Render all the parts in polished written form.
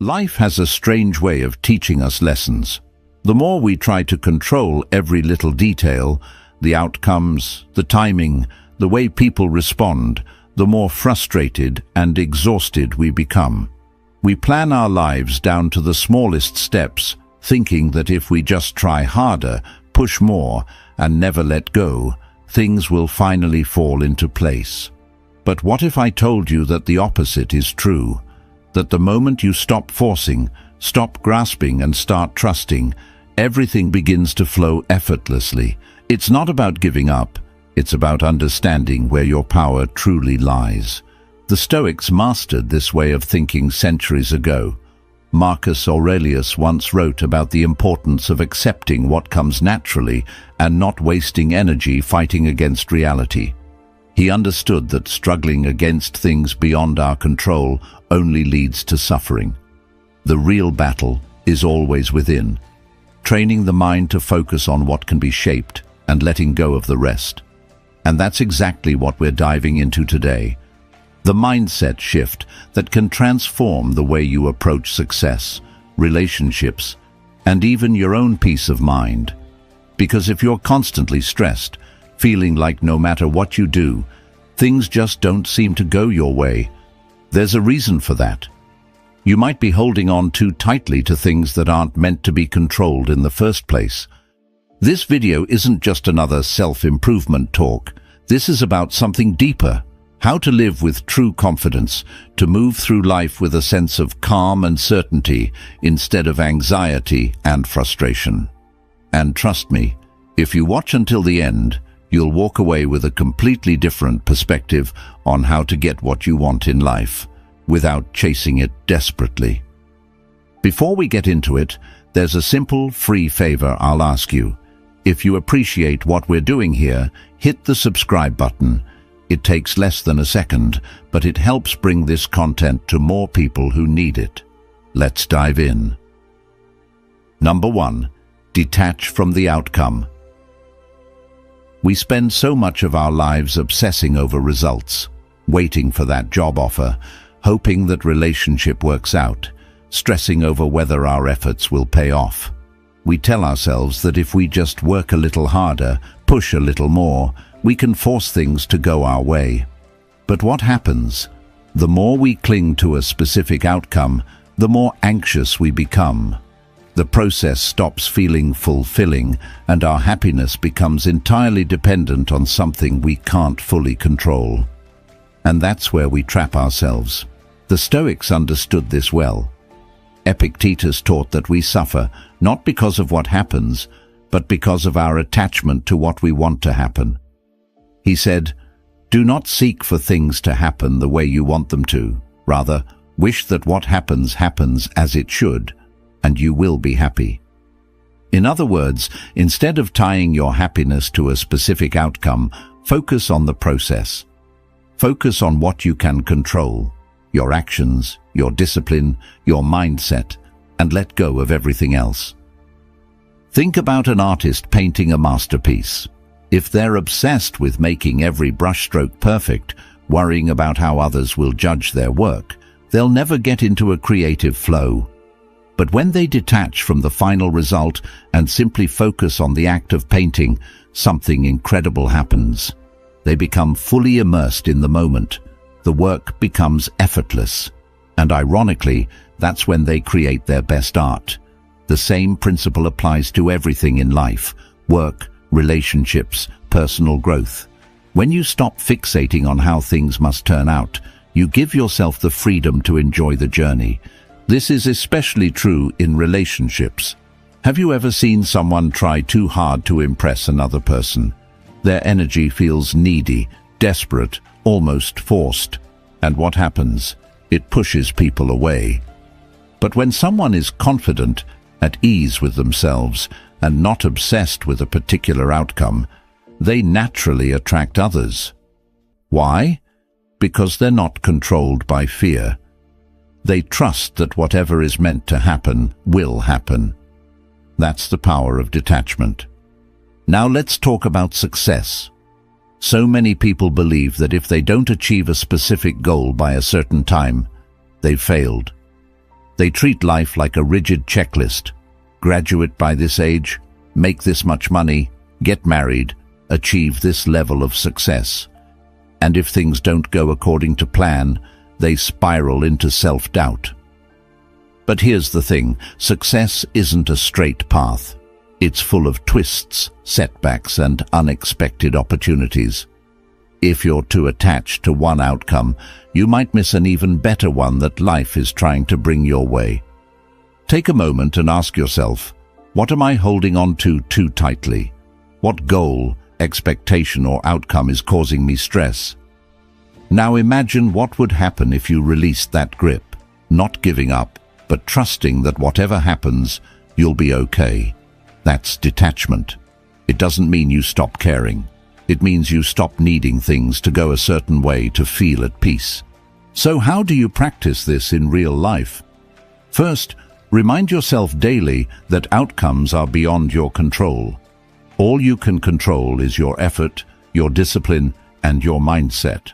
Life has a strange way of teaching us lessons. The more we try to control every little detail, the outcomes, the timing, the way people respond, the more frustrated and exhausted we become. We plan our lives down to the smallest steps, thinking that if we just try harder, push more, and never let go, things will finally fall into place. But what if I told you that the opposite is true? That the moment you stop forcing, stop grasping, and start trusting, everything begins to flow effortlessly. It's not about giving up, it's about understanding where your power truly lies. The Stoics mastered this way of thinking centuries ago. Marcus Aurelius once wrote about the importance of accepting what comes naturally and not wasting energy fighting against reality. He understood that struggling against things beyond our control only leads to suffering. The real battle is always within, training the mind to focus on what can be shaped and letting go of the rest. And that's exactly what we're diving into today. The mindset shift that can transform the way you approach success, relationships, and even your own peace of mind. Because if you're constantly stressed, feeling like no matter what you do, things just don't seem to go your way, there's a reason for that. You might be holding on too tightly to things that aren't meant to be controlled in the first place. This video isn't just another self-improvement talk. This is about something deeper. How to live with true confidence, to move through life with a sense of calm and certainty instead of anxiety and frustration. And trust me, if you watch until the end, you'll walk away with a completely different perspective on how to get what you want in life, without chasing it desperately. Before we get into it, there's a simple, free favor I'll ask you. If you appreciate what we're doing here, hit the subscribe button. It takes less than a second, but it helps bring this content to more people who need it. Let's dive in. Number 1. Detach from the outcome. We spend so much of our lives obsessing over results, waiting for that job offer, hoping that relationship works out, stressing over whether our efforts will pay off. We tell ourselves that if we just work a little harder, push a little more, we can force things to go our way. But what happens? The more we cling to a specific outcome, the more anxious we become. The process stops feeling fulfilling, and our happiness becomes entirely dependent on something we can't fully control. And that's where we trap ourselves. The Stoics understood this well. Epictetus taught that we suffer not because of what happens, but because of our attachment to what we want to happen. He said, "Do not seek for things to happen the way you want them to. Rather, wish that what happens happens as it should, and you will be happy." In other words, instead of tying your happiness to a specific outcome, focus on the process. Focus on what you can control, your actions, your discipline, your mindset, and let go of everything else. Think about an artist painting a masterpiece. If they're obsessed with making every brushstroke perfect, worrying about how others will judge their work, they'll never get into a creative flow. But when they detach from the final result and simply focus on the act of painting, something incredible happens. They become fully immersed in the moment. The work becomes effortless. And ironically, that's when they create their best art. The same principle applies to everything in life: work, relationships, personal growth. When you stop fixating on how things must turn out, you give yourself the freedom to enjoy the journey. This is especially true in relationships. Have you ever seen someone try too hard to impress another person? Their energy feels needy, desperate, almost forced. And what happens? It pushes people away. But when someone is confident, at ease with themselves, and not obsessed with a particular outcome, they naturally attract others. Why? Because they're not controlled by fear. They trust that whatever is meant to happen will happen. That's the power of detachment. Now let's talk about success. So many people believe that if they don't achieve a specific goal by a certain time, they've failed. They treat life like a rigid checklist. Graduate by this age, make this much money, get married, achieve this level of success. And if things don't go according to plan, they spiral into self-doubt. But here's the thing, success isn't a straight path. It's full of twists, setbacks, and unexpected opportunities. If you're too attached to one outcome, you might miss an even better one that life is trying to bring your way. Take a moment and ask yourself, what am I holding on to too tightly? What goal, expectation, or outcome is causing me stress? Now imagine what would happen if you released that grip, not giving up, but trusting that whatever happens, you'll be okay. That's detachment. It doesn't mean you stop caring. It means you stop needing things to go a certain way to feel at peace. So how do you practice this in real life? First, remind yourself daily that outcomes are beyond your control. All you can control is your effort, your discipline, and your mindset.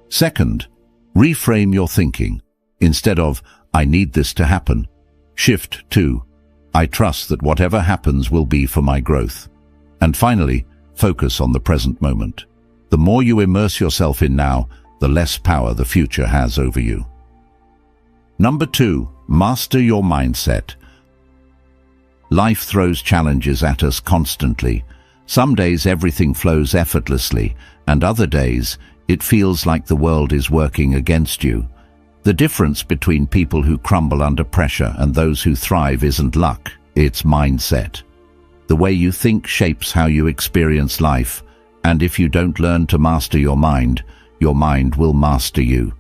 Second, reframe your thinking. Instead of, I need this to happen, shift to, I trust that whatever happens will be for my growth. And finally, focus on the present moment. The more you immerse yourself in now, the less power the future has over you. Number 2, master your mindset. Life throws challenges at us constantly. Some days everything flows effortlessly, and other days it feels like the world is working against you. The difference between people who crumble under pressure and those who thrive isn't luck, it's mindset. The way you think shapes how you experience life, and if you don't learn to master your mind will master you.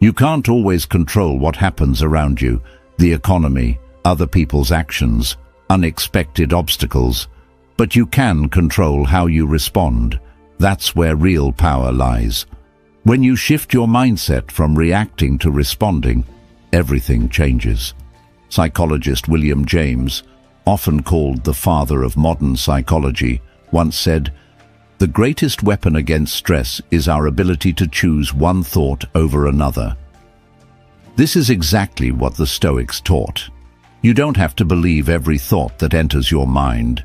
You can't always control what happens around you, the economy, other people's actions, unexpected obstacles, but you can control how you respond. That's where real power lies. When you shift your mindset from reacting to responding, everything changes. Psychologist William James, often called the father of modern psychology, once said, "The greatest weapon against stress is our ability to choose one thought over another." This is exactly what the Stoics taught. You don't have to believe every thought that enters your mind.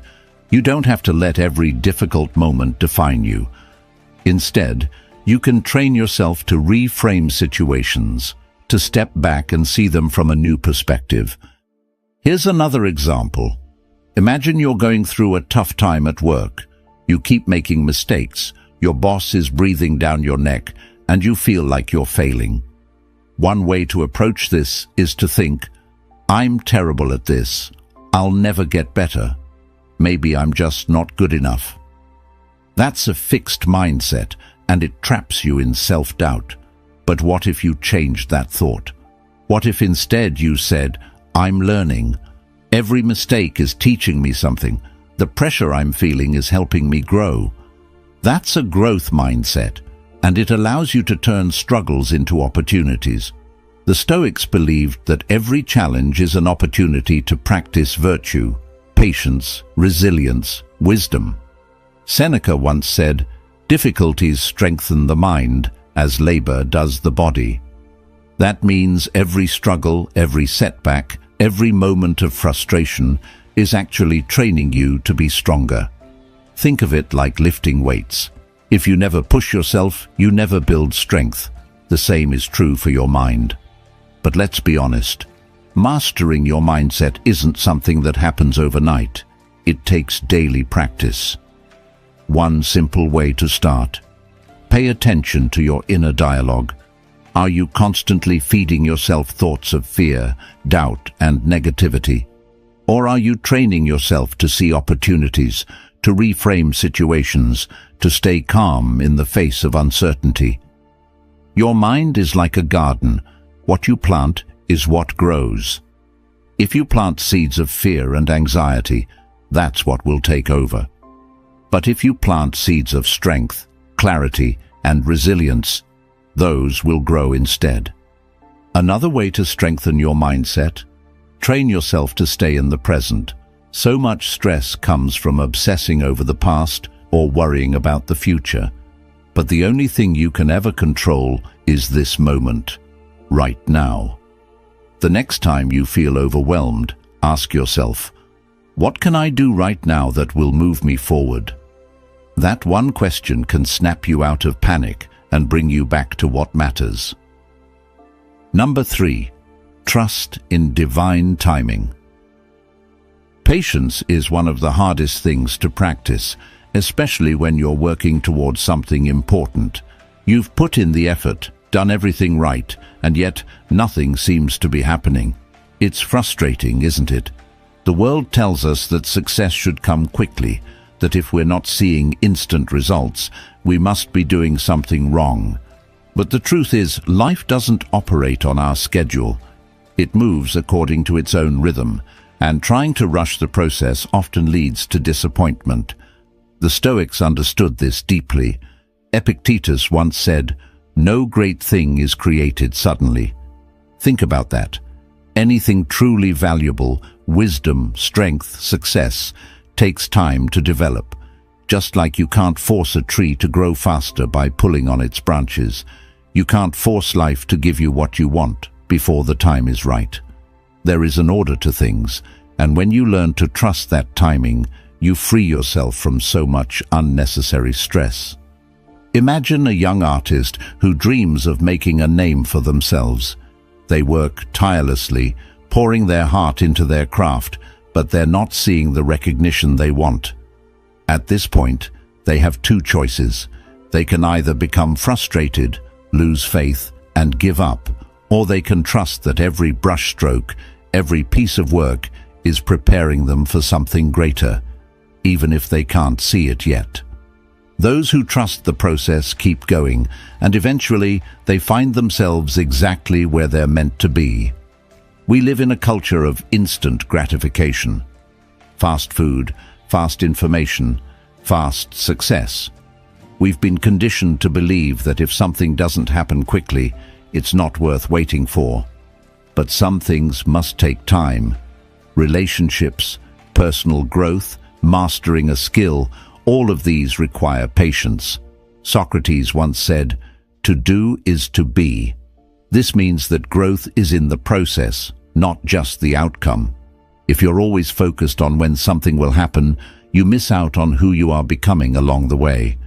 You don't have to let every difficult moment define you. Instead, you can train yourself to reframe situations, to step back and see them from a new perspective. Here's another example. Imagine you're going through a tough time at work. You keep making mistakes, your boss is breathing down your neck, and you feel like you're failing. One way to approach this is to think, I'm terrible at this. I'll never get better. Maybe I'm just not good enough. That's a fixed mindset, and it traps you in self-doubt. But what if you changed that thought? What if instead you said, I'm learning. Every mistake is teaching me something. The pressure I'm feeling is helping me grow. That's a growth mindset, and it allows you to turn struggles into opportunities. The Stoics believed that every challenge is an opportunity to practice virtue, patience, resilience, wisdom. Seneca once said, difficulties strengthen the mind as labor does the body. That means every struggle, every setback, every moment of frustration is actually training you to be stronger. Think of it like lifting weights. If you never push yourself, you never build strength. The same is true for your mind. But let's be honest, mastering your mindset isn't something that happens overnight. It takes daily practice. One simple way to start. Pay attention to your inner dialogue. Are you constantly feeding yourself thoughts of fear, doubt, and negativity? Or are you training yourself to see opportunities, to reframe situations, to stay calm in the face of uncertainty? Your mind is like a garden. What you plant is what grows. If you plant seeds of fear and anxiety, that's what will take over. But if you plant seeds of strength, clarity, and resilience, those will grow instead. Another way to strengthen your mindset: train yourself to stay in the present. So much stress comes from obsessing over the past or worrying about the future. But the only thing you can ever control is this moment, right now. The next time you feel overwhelmed, ask yourself, what can I do right now that will move me forward? That one question can snap you out of panic and bring you back to what matters. Number 3. Trust in divine timing. Patience is one of the hardest things to practice, especially when you're working towards something important. You've put in the effort, done everything right, and yet nothing seems to be happening. It's frustrating, isn't it? The world tells us that success should come quickly, that if we're not seeing instant results, we must be doing something wrong. But the truth is, life doesn't operate on our schedule. It moves according to its own rhythm, and trying to rush the process often leads to disappointment. The Stoics understood this deeply. Epictetus once said, "No great thing is created suddenly." Think about that. Anything truly valuable, wisdom, strength, success, takes time to develop. Just like you can't force a tree to grow faster by pulling on its branches, you can't force life to give you what you want before the time is right. There is an order to things, and when you learn to trust that timing, you free yourself from so much unnecessary stress. Imagine a young artist who dreams of making a name for themselves. They work tirelessly, pouring their heart into their craft, but they're not seeing the recognition they want. At this point, they have two choices. They can either become frustrated, lose faith, and give up, or they can trust that every brushstroke, every piece of work, is preparing them for something greater, even if they can't see it yet. Those who trust the process keep going, and eventually they find themselves exactly where they're meant to be. We live in a culture of instant gratification. Fast food, fast information, fast success. We've been conditioned to believe that if something doesn't happen quickly, it's not worth waiting for. But some things must take time. Relationships, personal growth, mastering a skill, all of these require patience. Socrates once said, "To do is to be." This means that growth is in the process, not just the outcome. If you're always focused on when something will happen, you miss out on who you are becoming along the way.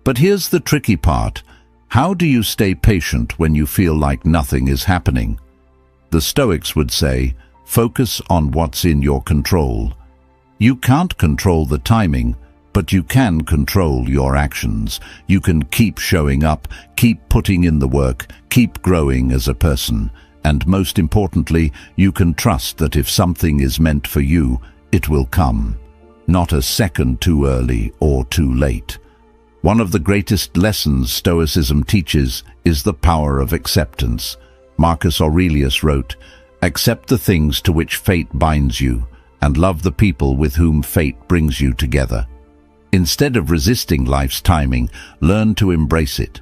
But here's the tricky part. How do you stay patient when you feel like nothing is happening? The Stoics would say, focus on what's in your control. You can't control the timing, but you can control your actions. You can keep showing up, keep putting in the work, keep growing as a person. And most importantly, you can trust that if something is meant for you, it will come. Not a second too early or too late. One of the greatest lessons Stoicism teaches is the power of acceptance. Marcus Aurelius wrote, "Accept the things to which fate binds you, and love the people with whom fate brings you together." Instead of resisting life's timing, learn to embrace it.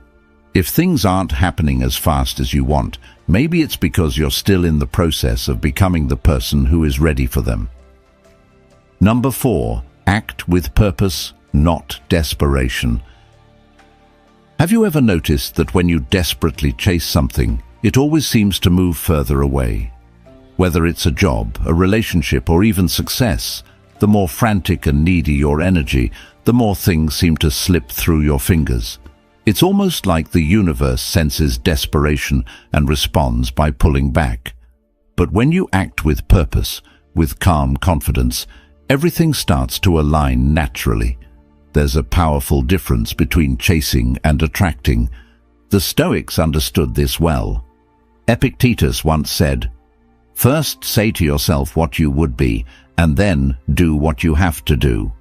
If things aren't happening as fast as you want, maybe it's because you're still in the process of becoming the person who is ready for them. Number 4, act with purpose, not desperation. Have you ever noticed that when you desperately chase something, it always seems to move further away? Whether it's a job, a relationship, or even success, the more frantic and needy your energy, the more things seem to slip through your fingers. It's almost like the universe senses desperation and responds by pulling back. But when you act with purpose, with calm confidence, everything starts to align naturally. There's a powerful difference between chasing and attracting. The Stoics understood this well. Epictetus once said, "First say to yourself what you would be, and then do what you have to do."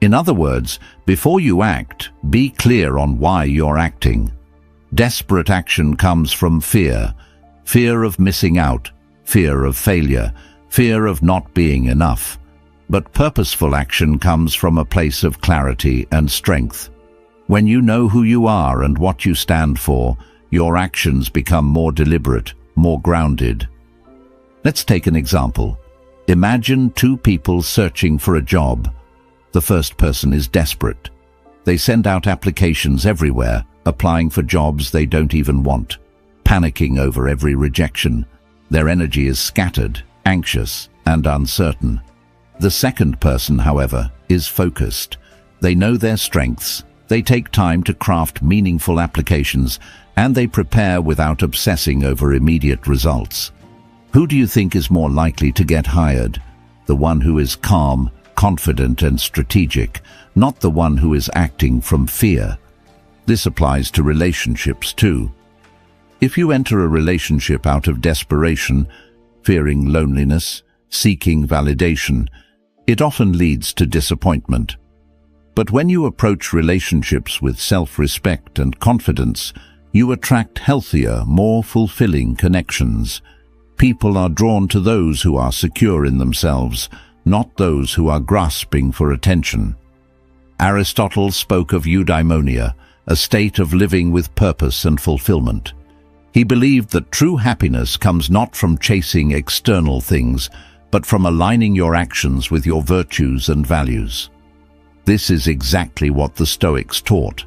In other words, before you act, be clear on why you're acting. Desperate action comes from fear. Fear of missing out, fear of failure, fear of not being enough. But purposeful action comes from a place of clarity and strength. When you know who you are and what you stand for, your actions become more deliberate, more grounded. Let's take an example. Imagine two people searching for a job. The first person is desperate. They send out applications everywhere, applying for jobs they don't even want, panicking over every rejection. Their energy is scattered, anxious, and uncertain. The second person, however, is focused. They know their strengths, they take time to craft meaningful applications, and they prepare without obsessing over immediate results. Who do you think is more likely to get hired? The one who is calm, confident, and strategic, not the one who is acting from fear. This applies to relationships too. If you enter a relationship out of desperation, fearing loneliness, seeking validation, it often leads to disappointment. But when you approach relationships with self-respect and confidence, you attract healthier, more fulfilling connections. People are drawn to those who are secure in themselves, not those who are grasping for attention. Aristotle spoke of eudaimonia, a state of living with purpose and fulfillment. He believed that true happiness comes not from chasing external things, but from aligning your actions with your virtues and values. This is exactly what the Stoics taught.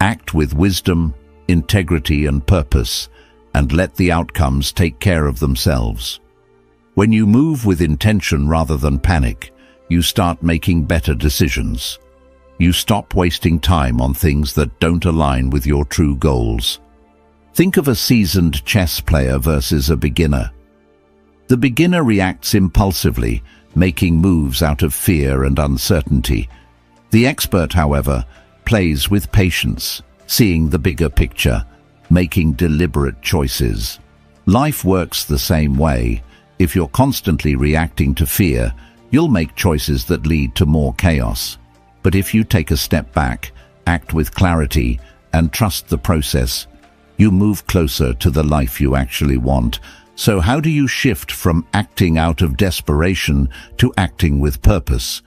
Act with wisdom, integrity, and purpose, and let the outcomes take care of themselves. When you move with intention rather than panic, you start making better decisions. You stop wasting time on things that don't align with your true goals. Think of a seasoned chess player versus a beginner. The beginner reacts impulsively, making moves out of fear and uncertainty. The expert, however, plays with patience, seeing the bigger picture, making deliberate choices. Life works the same way. If you're constantly reacting to fear, you'll make choices that lead to more chaos. But if you take a step back, act with clarity, and trust the process, you move closer to the life you actually want. So how do you shift from acting out of desperation to acting with purpose?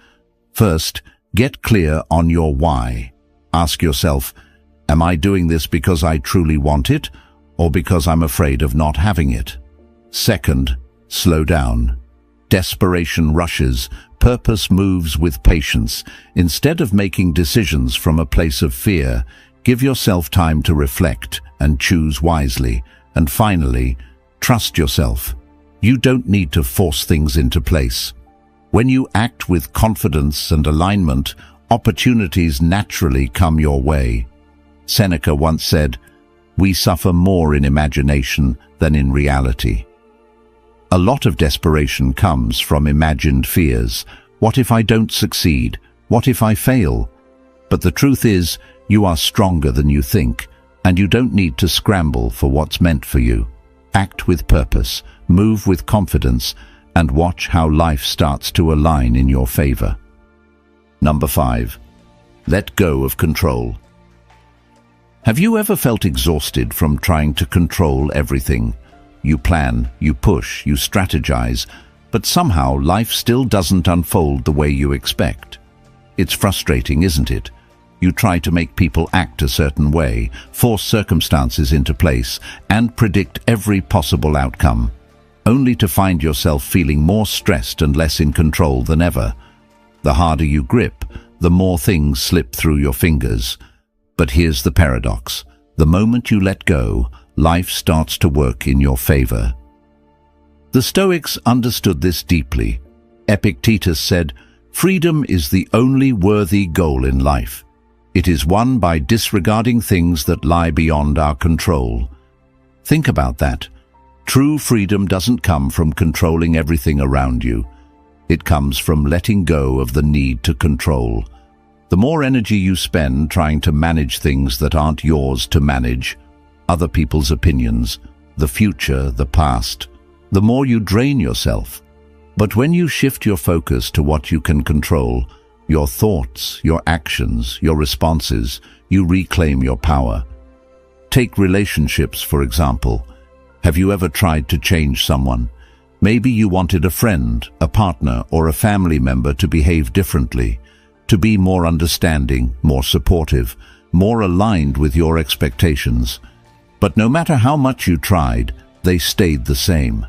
First, get clear on your why. Ask yourself, am I doing this because I truly want it, or because I'm afraid of not having it? Second, slow down. Desperation rushes, purpose moves with patience. Instead of making decisions from a place of fear, give yourself time to reflect and choose wisely. And finally, trust yourself. You don't need to force things into place. When you act with confidence and alignment, opportunities naturally come your way. Seneca once said, "We suffer more in imagination than in reality." A lot of desperation comes from imagined fears. What if I don't succeed? What if I fail? But the truth is, you are stronger than you think, and you don't need to scramble for what's meant for you. Act with purpose, move with confidence, and watch how life starts to align in your favor. Number 5. Let go of control. Have you ever felt exhausted from trying to control everything? You plan, you push, you strategize, but somehow life still doesn't unfold the way you expect. It's frustrating, isn't it? You try to make people act a certain way, force circumstances into place, and predict every possible outcome, only to find yourself feeling more stressed and less in control than ever. The harder you grip, the more things slip through your fingers. But here's the paradox. The moment you let go, life starts to work in your favor. The Stoics understood this deeply. Epictetus said, "Freedom is the only worthy goal in life. It is won by disregarding things that lie beyond our control." Think about that. True freedom doesn't come from controlling everything around you. It comes from letting go of the need to control. The more energy you spend trying to manage things that aren't yours to manage, other people's opinions, the future, the past, the more you drain yourself. But when you shift your focus to what you can control, your thoughts, your actions, your responses, you reclaim your power. Take relationships, for example. Have you ever tried to change someone? Maybe you wanted a friend, a partner, or a family member to behave differently, to be more understanding, more supportive, more aligned with your expectations. But no matter how much you tried, they stayed the same.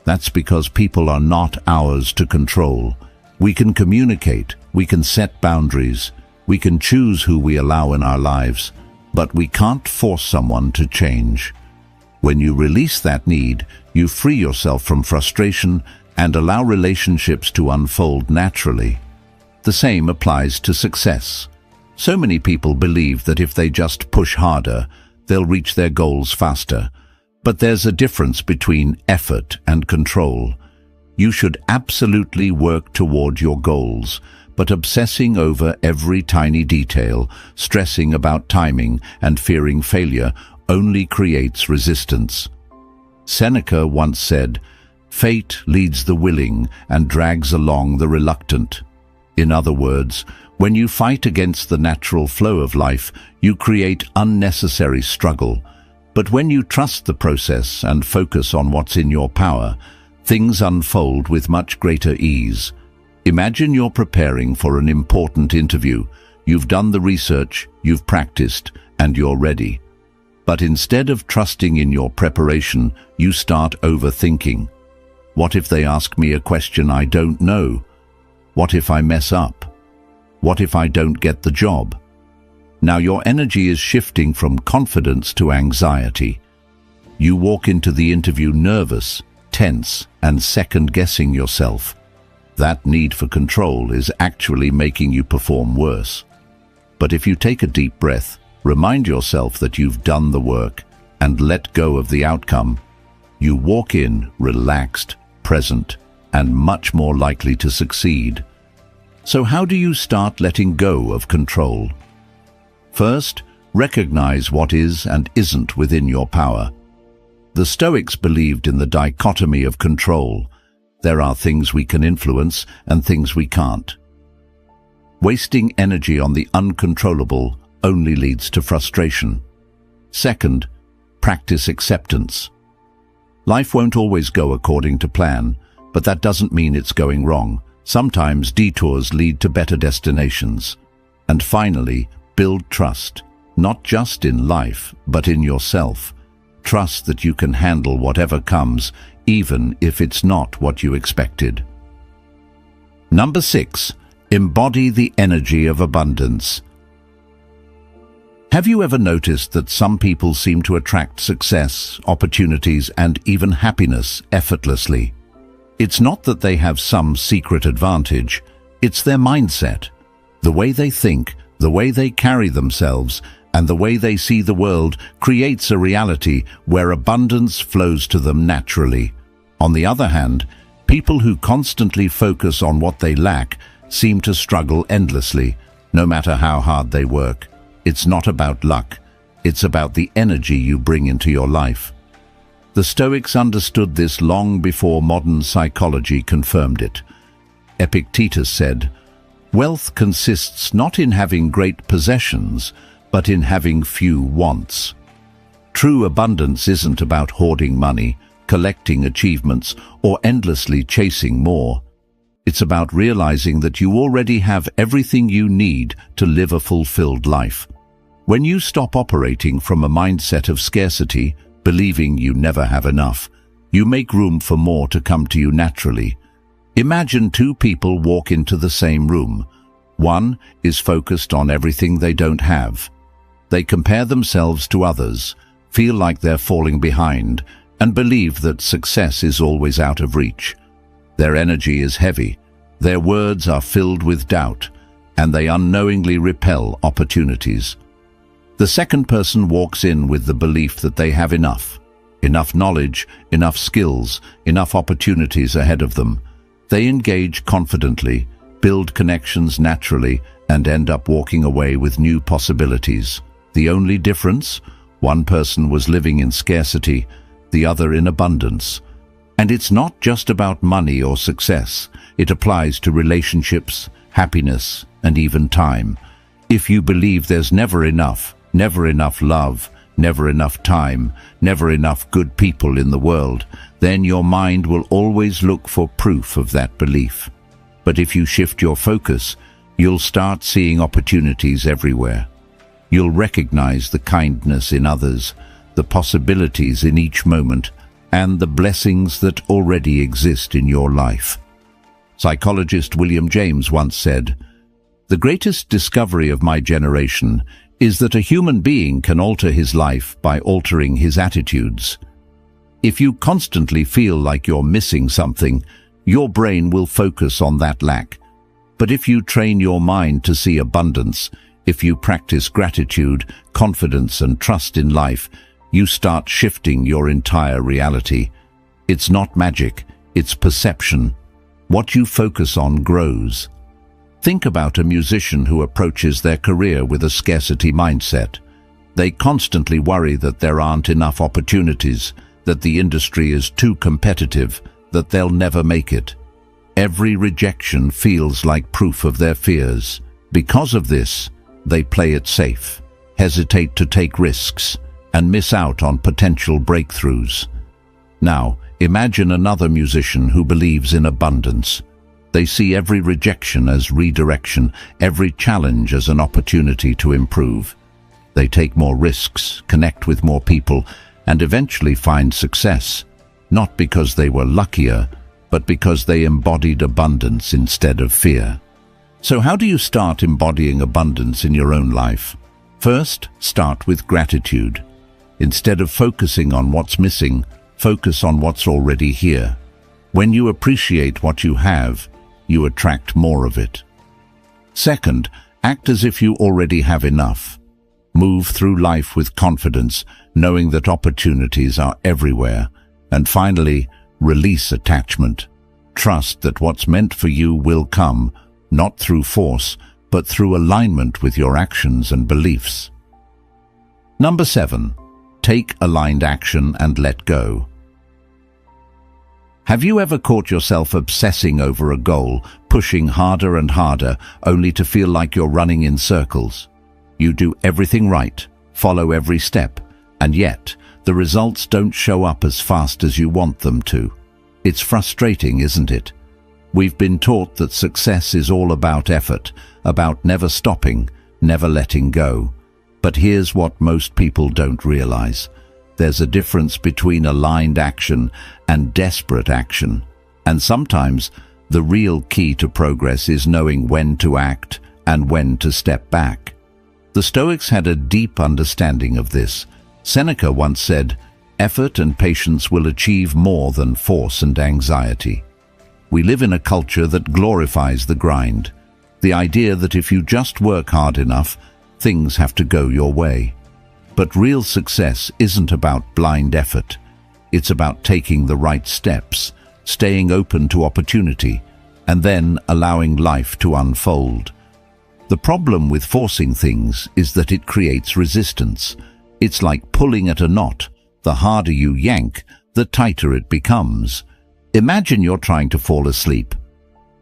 That's because people are not ours to control. We can communicate, we can set boundaries, we can choose who we allow in our lives, but we can't force someone to change. When you release that need, you free yourself from frustration and allow relationships to unfold naturally. The same applies to success. So many people believe that if they just push harder, they'll reach their goals faster. But there's a difference between effort and control. You should absolutely work toward your goals, but obsessing over every tiny detail, stressing about timing, and fearing failure only creates resistance. Seneca once said, "Fate leads the willing and drags along the reluctant." In other words, when you fight against the natural flow of life, you create unnecessary struggle. But when you trust the process and focus on what's in your power, things unfold with much greater ease. Imagine you're preparing for an important interview. You've done the research, you've practiced, and you're ready. But instead of trusting in your preparation, you start overthinking. What if they ask me a question I don't know? What if I mess up? What if I don't get the job? Now your energy is shifting from confidence to anxiety. You walk into the interview nervous, tense, and second-guessing yourself. That need for control is actually making you perform worse. But if you take a deep breath, remind yourself that you've done the work, and let go of the outcome, you walk in relaxed, present, and much more likely to succeed. So how do you start letting go of control? First, recognize what is and isn't within your power. The Stoics believed in the dichotomy of control. There are things we can influence and things we can't. Wasting energy on the uncontrollable only leads to frustration. Second, practice acceptance. Life won't always go according to plan, but that doesn't mean it's going wrong. Sometimes detours lead to better destinations. And finally, build trust, not just in life, but in yourself. Trust that you can handle whatever comes, even if it's not what you expected. Number 6, embody the energy of abundance. Have you ever noticed that some people seem to attract success, opportunities, and even happiness effortlessly? It's not that they have some secret advantage, it's their mindset. The way they think, the way they carry themselves, and the way they see the world creates a reality where abundance flows to them naturally. On the other hand, people who constantly focus on what they lack seem to struggle endlessly, no matter how hard they work. It's not about luck, it's about the energy you bring into your life. The Stoics understood this long before modern psychology confirmed it. Epictetus said, "Wealth consists not in having great possessions, but in having few wants." True abundance isn't about hoarding money, collecting achievements, or endlessly chasing more. It's about realizing that you already have everything you need to live a fulfilled life. When you stop operating from a mindset of scarcity, believing you never have enough, you make room for more to come to you naturally. Imagine two people walk into the same room. One is focused on everything they don't have. They compare themselves to others, feel like they're falling behind, and believe that success is always out of reach. Their energy is heavy, their words are filled with doubt, and they unknowingly repel opportunities. The second person walks in with the belief that they have enough knowledge, enough skills, enough opportunities ahead of them. They engage confidently, build connections naturally, and end up walking away with new possibilities. The only difference? One person was living in scarcity, the other in abundance. And it's not just about money or success. It applies to relationships, happiness, and even time. If you believe there's never enough love, never enough time, never enough good people in the world, then your mind will always look for proof of that belief. But if you shift your focus, you'll start seeing opportunities everywhere. You'll recognize the kindness in others, the possibilities in each moment, and the blessings that already exist in your life. Psychologist William James once said, "The greatest discovery of my generation is that a human being can alter his life by altering his attitudes." If you constantly feel like you're missing something, your brain will focus on that lack. But if you train your mind to see abundance, if you practice gratitude, confidence, and trust in life, you start shifting your entire reality. It's not magic, it's perception. What you focus on grows. Think about a musician who approaches their career with a scarcity mindset. They constantly worry that there aren't enough opportunities, that the industry is too competitive, that they'll never make it. Every rejection feels like proof of their fears. Because of this, they play it safe, hesitate to take risks, and miss out on potential breakthroughs. Now, imagine another musician who believes in abundance. They see every rejection as redirection, every challenge as an opportunity to improve. They take more risks, connect with more people, and eventually find success, not because they were luckier, but because they embodied abundance instead of fear. So how do you start embodying abundance in your own life? First, start with gratitude. Instead of focusing on what's missing, focus on what's already here. When you appreciate what you have, you attract more of it. Second, act as if you already have enough. Move through life with confidence, knowing that opportunities are everywhere. And finally, release attachment. Trust that what's meant for you will come, not through force, but through alignment with your actions and beliefs. Number 7. Take aligned action and let go. Have you ever caught yourself obsessing over a goal, pushing harder and harder, only to feel like you're running in circles? You do everything right, follow every step, and yet the results don't show up as fast as you want them to. It's frustrating, isn't it? We've been taught that success is all about effort, about never stopping, never letting go. But here's what most people don't realize. There's a difference between aligned action and desperate action. And sometimes the real key to progress is knowing when to act and when to step back. The Stoics had a deep understanding of this. Seneca once said, "Effort and patience will achieve more than force and anxiety." We live in a culture that glorifies the grind. The idea that if you just work hard enough, things have to go your way. But real success isn't about blind effort. It's about taking the right steps, staying open to opportunity, and then allowing life to unfold. The problem with forcing things is that it creates resistance. It's like pulling at a knot. The harder you yank, the tighter it becomes. Imagine you're trying to fall asleep.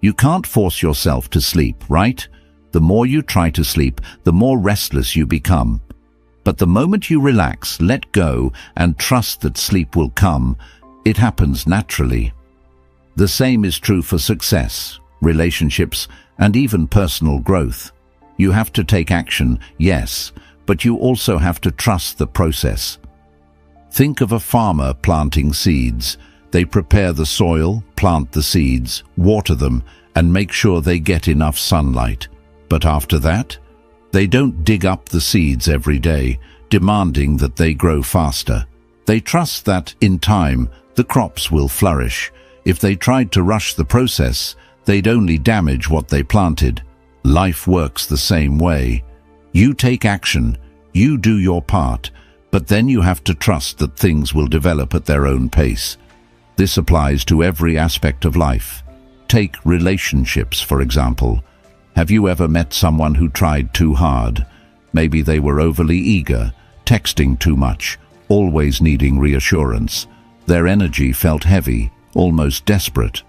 You can't force yourself to sleep, right? The more you try to sleep, the more restless you become. But the moment you relax, let go, and trust that sleep will come, it happens naturally. The same is true for success, relationships, and even personal growth. You have to take action, yes, but you also have to trust the process. Think of a farmer planting seeds. They prepare the soil, plant the seeds, water them, and make sure they get enough sunlight. But after that, they don't dig up the seeds every day, demanding that they grow faster. They trust that, in time, the crops will flourish. If they tried to rush the process, they'd only damage what they planted. Life works the same way. You take action, you do your part, but then you have to trust that things will develop at their own pace. This applies to every aspect of life. Take relationships, for example. Have you ever met someone who tried too hard? Maybe they were overly eager, texting too much, always needing reassurance. Their energy felt heavy, almost desperate.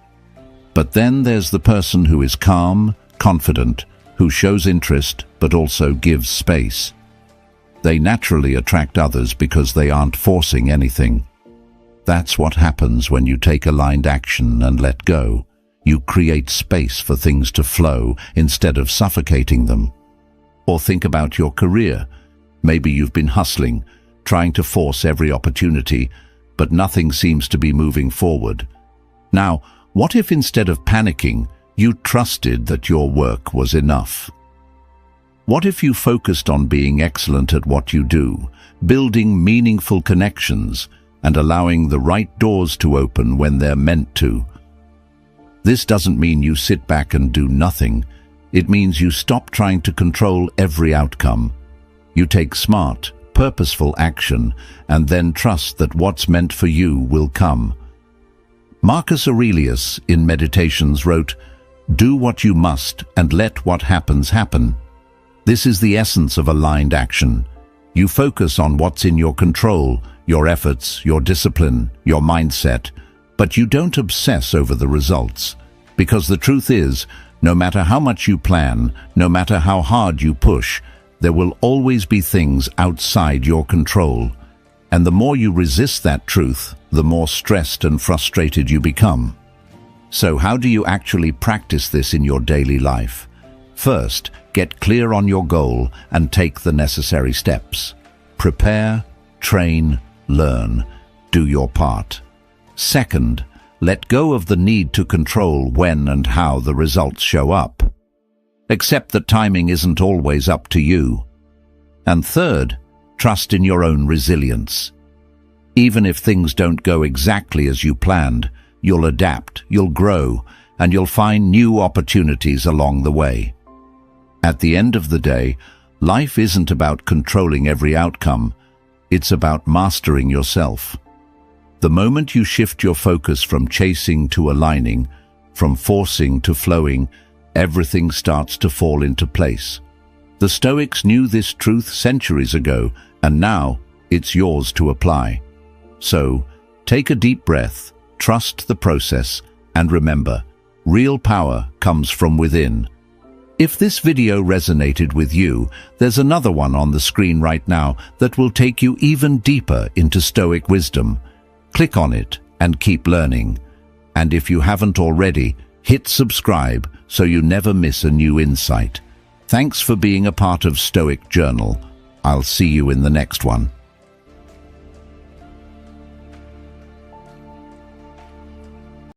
But then there's the person who is calm, confident, who shows interest but also gives space. They naturally attract others because they aren't forcing anything. That's what happens when you take aligned action and let go. You create space for things to flow instead of suffocating them. Or think about your career. Maybe you've been hustling, trying to force every opportunity, but nothing seems to be moving forward. Now, what if instead of panicking, you trusted that your work was enough? What if you focused on being excellent at what you do, building meaningful connections, and allowing the right doors to open when they're meant to. This doesn't mean you sit back and do nothing. It means you stop trying to control every outcome. You take smart, purposeful action and then trust that what's meant for you will come. Marcus Aurelius in Meditations wrote, "Do what you must and let what happens happen." This is the essence of aligned action. You focus on what's in your control, your efforts, your discipline, your mindset, but you don't obsess over the results. Because the truth is, no matter how much you plan, no matter how hard you push, there will always be things outside your control. And the more you resist that truth, the more stressed and frustrated you become. So how do you actually practice this in your daily life? First, get clear on your goal and take the necessary steps. Prepare, train, learn. Do your part. Second, let go of the need to control when and how the results show up. Accept that timing isn't always up to you. And third, trust in your own resilience. Even if things don't go exactly as you planned, you'll adapt, you'll grow, and you'll find new opportunities along the way. At the end of the day, life isn't about controlling every outcome. It's about mastering yourself. The moment you shift your focus from chasing to aligning, from forcing to flowing, everything starts to fall into place. The Stoics knew this truth centuries ago, and now it's yours to apply. So, take a deep breath, trust the process, and remember, real power comes from within. If this video resonated with you, there's another one on the screen right now that will take you even deeper into Stoic wisdom. Click on it and keep learning. And if you haven't already, hit subscribe so you never miss a new insight. Thanks for being a part of Stoic Journal. I'll see you in the next one.